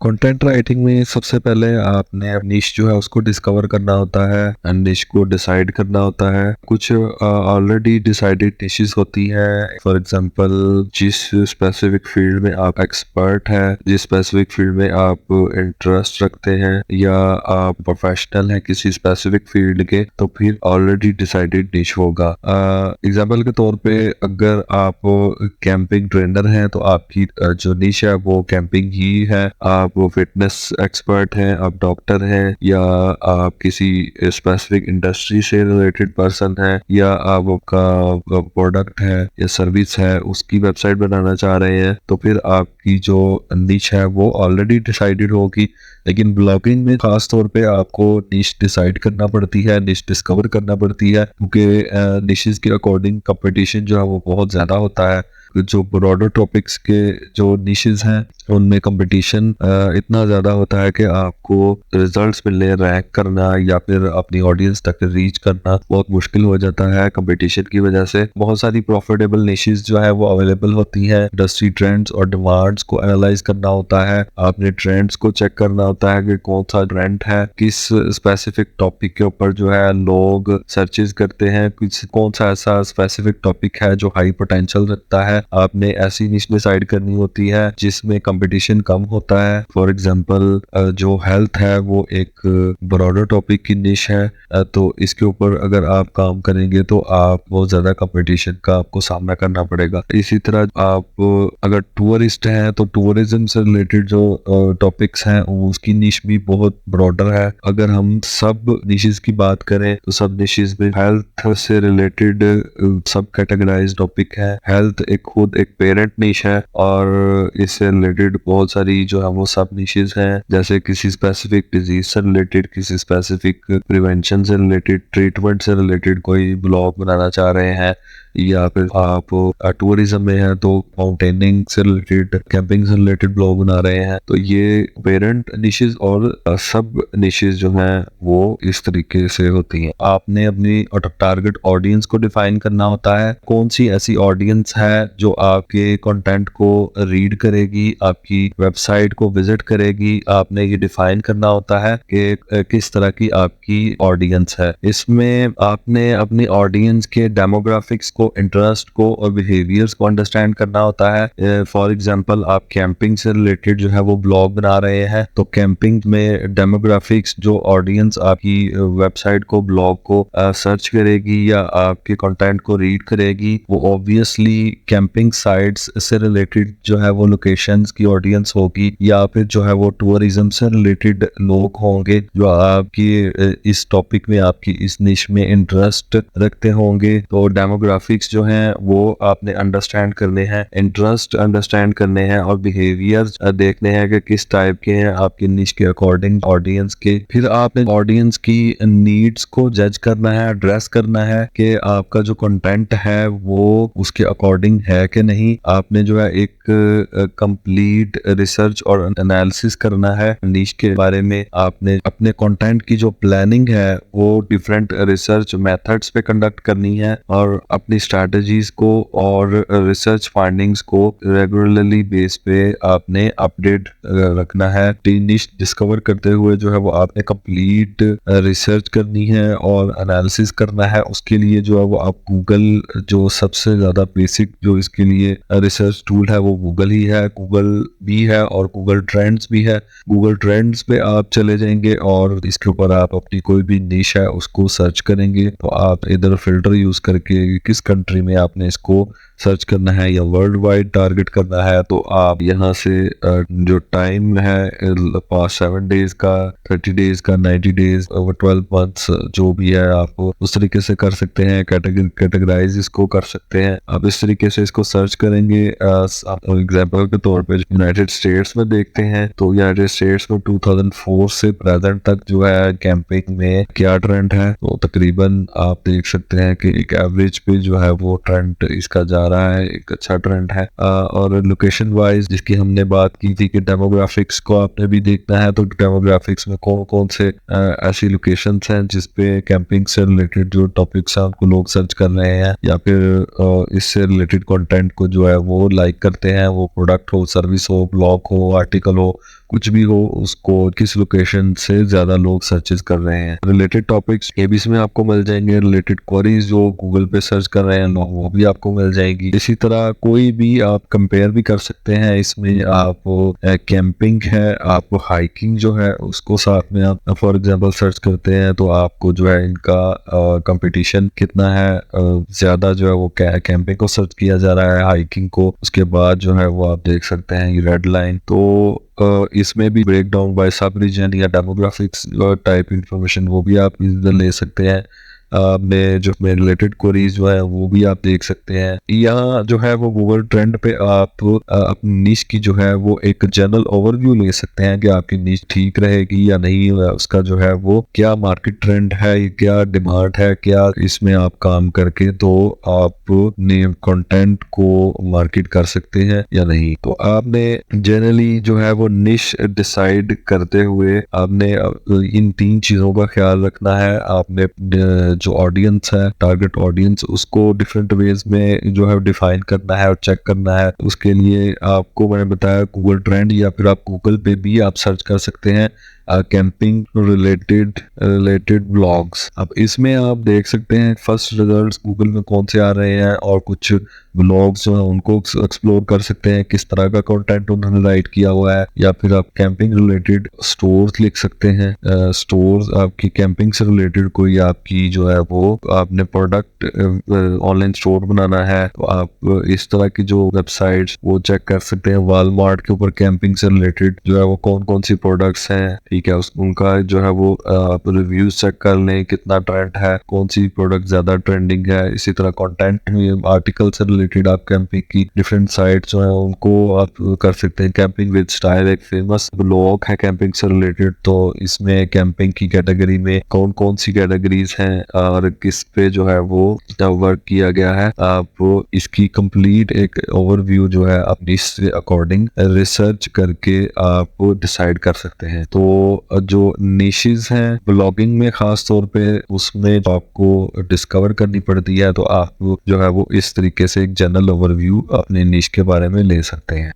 Content writing में सबसे पहले आपने निश जो है उसको डिस्कवर करना होता है एंड निश को डिसाइड करना होता है। कुछ ऑलरेडी डिसाइडेड निशेस होती हैं। फॉर एग्जांपल जिस स्पेसिफिक फील्ड में आप एक्सपर्ट हैं, जिस स्पेसिफिक फील्ड में आप इंटरेस्ट रखते हैं या आप प्रोफेशनल हैं किसी स्पेसिफिक फील्ड के, तो फिर ऑलरेडी डिसाइडेड निश होगा। एग्जांपल के तौर पे अगर आप कैंपिंग ट्रेनर हैं तो आपकी जो निश है वो कैंपिंग ही है। आप फिटनेस एक्सपर्ट हैं, आप डॉक्टर हैं, या आप किसी स्पेसिफिक इंडस्ट्री से रिलेटेड पर्सन हैं, या आपका प्रोडक्ट है या सर्विस है उसकी वेबसाइट बनाना चाह रहे हैं, तो फिर आपकी जो निश है वो ऑलरेडी डिसाइडेड होगी। लेकिन ब्लॉगिंग में खास तौर पे आपको निश डिसाइड करना पड़ती है, निश डिस्कवर करना पड़ती है, क्योंकि निशेस के अकॉर्डिंग कंपटीशन जो है वो बहुत ज़्यादा होता है। जो ब्रॉडर टॉपिक्स के जो निशेस हैं उनमें कंपटीशन इतना ज़्यादा होता है कि आपको रिजल्ट्स मिलने, रैंक करना या फिर अपनी ऑडियंस तक रीच करना बहुत मुश्किल हो जाता है कंपटीशन की वजह से। बहुत सारी प्रॉफिटेबल निशेस जो है वो अवेलेबल होती हैं। इंडस्ट्री ट्रेंड्स और डिमांड्स को एनालाइज करना होता है, आपने ट्रेंड्स को चेक करना होता है कि कौन सा ट्रेंड है, किस स्पेसिफिक टॉपिक के ऊपर जो है लोग सर्चेज करते हैं, कौन सा ऐसा स्पेसिफिक टॉपिक है जो हाई पोटेंशियल रखता है। आपने ऐसी निश डिसाइड करनी होती है जिसमें कंपटीशन कम होता है। फॉर एग्जांपल जो हेल्थ है वो एक ब्रॉडर टॉपिक की निश है, तो इसके ऊपर अगर आप काम करेंगे तो आप बहुत ज़्यादा कंपटीशन का आपको सामना करना पड़ेगा। इसी तरह आप अगर टूरिस्ट हैं तो टूरिज्म से रिलेटेड जो टॉपिक्स हैं उसकी निश भी बहुत ब्रॉडर है। अगर हम सब निशेस की बात करें तो सब निशेस में हेल्थ से रिलेटेड सब कैटेगराइज टॉपिक है। हेल्थ एक खुद एक पेरेंट निश है और इससे रिलेटेड बहुत सारी जो है वो सब निशेस हैं, जैसे किसी स्पेसिफिक डिजीज से रिलेटेड, किसी स्पेसिफिक प्रिवेंशन से रिलेटेड, ट्रीटमेंट से रिलेटेड कोई ब्लॉग बनाना चाह रहे हैं, या फिर आप टूरिज्म में हैं तो माउंटेनिंग से रिलेटेड, कैंपिंग से रिलेटेड ब्लॉग बना रहे हैं। तो ये पेरेंट निशेस और सब निशेस जो हैं वो इस तरीके से होती हैं। आपने अपनी टारगेट ऑडियंस को डिफाइन करना होता है, कौन सी ऐसी ऑडियंस है जो आपके कंटेंट को रीड करेगी, आपकी वेबसाइट को विजिट करेगी। आपने ये डिफाइन करना होता है कि किस तरह की आपकी ऑडियंस है। इसमें आपने अपनी ऑडियंस के डेमोग्राफिक्स को, इंटरेस्ट को और बिहेवियर्स को अंडरस्टैंड करना होता है। फॉर एग्जांपल आप कैंपिंग से रिलेटेड जो है वो ब्लॉग बना रहे हैं, तो कैंपिंग में डेमोग्राफिक्स जो ऑडियंस आपकी वेबसाइट को, ब्लॉग को सर्च करेगी या आपके कंटेंट को रीड करेगी, वो ऑब्वियसली कैंपिंग साइट्स से रिलेटेड जो है वो लोकेशंस की ऑडियंस होगी, या फिर जो है वो टूरिज्म से रिलेटेड लोग होंगे जो आपकी इस टॉपिक में, आपकी इस निश में इंटरेस्ट रखते होंगे। तो डेमोग्राफिक्स जो हैं वो आपने अंडरस्टैंड करने हैं, इंटरेस्ट अंडरस्टैंड करने हैं और बिहेवियर देखने हैं कि किस टाइप के हैं आपकी निश के अकॉर्डिंग ऑडियंस के। फिर आपने ऑडियंस की नीड्स को जज करना है, एड्रेस करना है कि आपका जो कंटेंट है वो उसके अकॉर्डिंग है कि नहीं। आपने जो है एक कंप्लीट रिसर्च और एनालिसिस करना है निश के बारे में। आपने अपने कंटेंट की जो प्लानिंग है वो डिफरेंट रिसर्च मेथड्स पे कंडक्ट करनी है और अपनी स्ट्रैटेजीज को और रिसर्च फाइंडिंग्स को रेगुलरली बेस पे आपने अपडेट रखना है। निश डिस्कवर करते हुए जो है वो आपने कंप्लीट रिसर्च करनी है और एनालिसिस करना है। उसके लिए जो है वो आप गूगल, जो सबसे ज़्यादा बेसिक जो इसके लिए रिसर्च टूल है वो गूगल ही है। गूगल भी है और गूगल ट्रेंड्स भी है। गूगल ट्रेंड्स पे आप चले जाएंगे और इसके ऊपर आप अपनी कोई भी निश है उसको सर्च करेंगे, तो आप इधर फिल्टर यूज़ करके किस कंट्री में आपने इसको सर्च करना है या वर्ल्ड वाइड टारगेट करना है, तो आप यहाँ से जो टाइम है पास्ट 7 डेज का, 30 डेज का, 90 डेज, 12 मंथ्स जो भी है आप उस तरीके से कर सकते हैं। कैटेगराइज इसको कर सकते हैं। आप इस तरीके से इसको सर्च करेंगे। एग्जाम्पल के तौर पे यूनाइटेड स्टेट्स में देखते हैं तो यूनाइटेड स्टेट्स में 2004 से प्रेजेंट तक जो है कैंपिंग में क्या ट्रेंड है, तो तकरीबन आप देख सकते हैं कि एक एवरेज पे जो है वो ट्रेंड इसका जा रहा है, एक अच्छा ट्रेंड है। और लोकेशन वाइज जिसकी हमने बात की थी कि डेमोग्राफिक्स को आपने भी देखना है, तो डेमोग्राफिक्स में कौन कौन से ऐसी लोकेशंस हैं जिसपे कैंपिंग से रिलेटेड जो टॉपिक्स हैं उनको लोग सर्च कर रहे हैं, या फिर इससे रिलेटेड कंटेंट को जो है वो लाइक करते हैं, वो प्रोडक्ट हो, सर्विस हो, ब्लॉग हो, आर्टिकल हो, कुछ भी हो उसको किस लोकेशन से ज्यादा लोग सर्चेस कर रहे हैं। रिलेटेड टॉपिक्स ये भी इसमें आपको मिल जाएंगे, रिलेटेड क्वेरीज जो गूगल पे सर्च कर रहे हैं लोग वो भी आपको मिल जाएगी। इसी तरह कोई भी आप कंपेयर भी कर सकते हैं इसमें। आप कैंपिंग है, आप हाइकिंग जो है उसको साथ में आप फॉर एग्जांपल सर्च करते हैं तो आपको जो है इनका कंपटीशन कितना है, ज्यादा जो है वो कैंपिंग को सर्च किया जा रहा है, हाइकिंग को उसके बाद जो है वो आप देख सकते हैं ये रेड लाइन। तो इसमें भी ब्रेक डाउन बाय सब रीजन या डेमोग्राफिक्स टाइप इंफॉर्मेशन वो भी आप इधर ले सकते हैं। में जो में रिलेटेड क्वेरीज जो है वो भी आप देख सकते हैं। यहाँ जो है वो गूगल ट्रेंड पे आप अपनी निश की जो है वो एक जनरल ओवरव्यू ले सकते हैं कि आपकी निश ठीक रहेगी या नहीं, उसका जो है वो क्या मार्केट ट्रेंड है, क्या डिमांड है, क्या इसमें आप काम करके तो आप नेम कंटेंट को मार्केट कर सकते हैं या नहीं। तो आपने जनरली जो है वो निश डिसाइड करते हुए आपने इन 3 चीजों का ख्याल रखना है। आपने जो ऑडियंस है, टारगेट ऑडियंस, उसको डिफरेंट वेज में जो है डिफाइन करना है और चेक करना है। उसके लिए आपको मैंने बताया गूगल ट्रेंड या फिर आप गूगल पे भी आप सर्च कर सकते हैं कैंपिंग रिलेटेड ब्लॉग्स। अब इसमें आप देख सकते हैं फर्स्ट रिजल्ट्स गूगल में कौन से आ रहे हैं और कुछ ब्लॉग्स जो है उनको एक्सप्लोर कर सकते हैं किस तरह का कंटेंट उन्होंने राइट किया हुआ है। या फिर आप कैंपिंग रिलेटेड स्टोर्स लिख सकते हैं, स्टोर्स आपकी कैंपिंग से रिलेटेड कोई आपकी जो है वो आपने प्रोडक्ट ऑनलाइन स्टोर बनाना है तो आप इस तरह की जो वेबसाइट्स वो चेक कर सकते हैं। वॉलमार्ट के ऊपर कैंपिंग से रिलेटेड जो है वो कौन कौन सी प्रोडक्ट्स हैं, ठीक है, उनका जो है वो आप रिव्यूज चेक कर लें कितना ट्रेंड है, कौन सी प्रोडक्ट ज्यादा ट्रेंडिंग है। इसी तरह कंटेंट आर्टिकल से रिलेटेड आप कैंपिंग की डिफरेंट साइट्स जो है उनको आप कर सकते हैं। कैंपिंग विद स्टाइल एक फेमस ब्लॉग है कैंपिंग से रिलेटेड, तो इसमें कैंपिंग की कैटेगरी में कौन कौन सी कैटेगरीज हैं और किस पे जो है वो वर्क किया गया है, आप इसकी कंप्लीट एक ओवरव्यू जो है अपनी इससे अकॉर्डिंग रिसर्च करके आप डिसाइड कर सकते हैं। तो जो निशेस हैं ब्लॉगिंग में खास तौर पे उसमें आपको डिस्कवर करनी पड़ती है, तो आप जो है वो इस तरीके से एक जनरल ओवरव्यू अपने निश के बारे में ले सकते हैं।